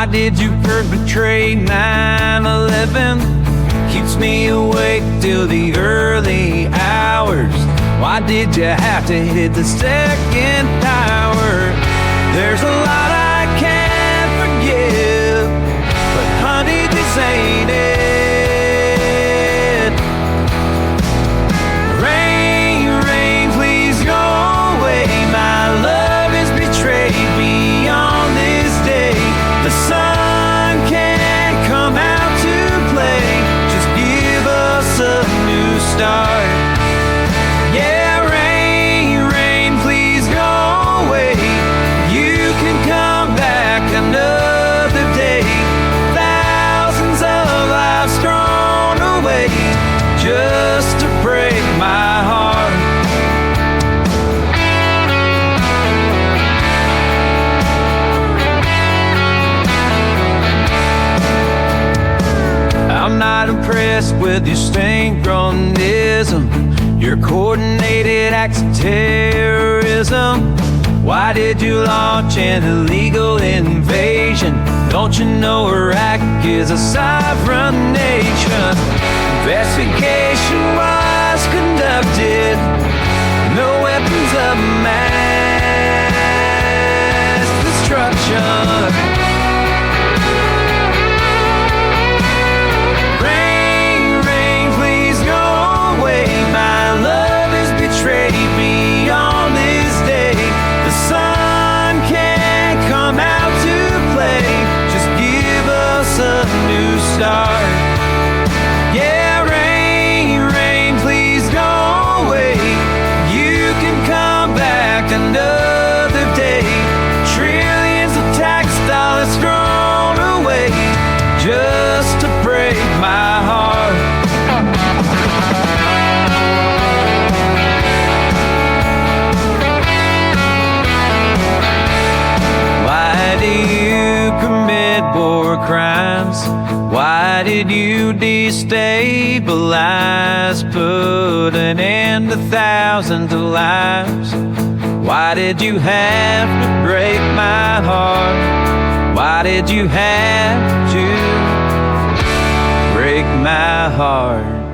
Why did you perpetrate 9/11? Keeps me awake till the early hours. Why did you have to hit the second tower? There's a lot I can't forgive, but honey, this ain't it. Rain, rain, please go away. My love is betrayed me on this day. The sun can't come out to play. Just give us a new start. Yeah, rain, rain, please go away. You can come back another day. Thousands of lives thrown away just to break my heart. I'm not impressed with your synchronism, your coordinated acts of terrorism. Why did you launch an illegal invasion? Don't you know Iraq is a sovereign nation? Investigation was conducted, no weapons of mass destruction. Start. Yeah, rain, rain, please go away. You can come back another day. Trillions of tax dollars thrown away just to break my heart. Why do you commit war crimes? Why did you destabilize, put an end to thousands of lives? Why did you have to break my heart? Why did you have to break my heart?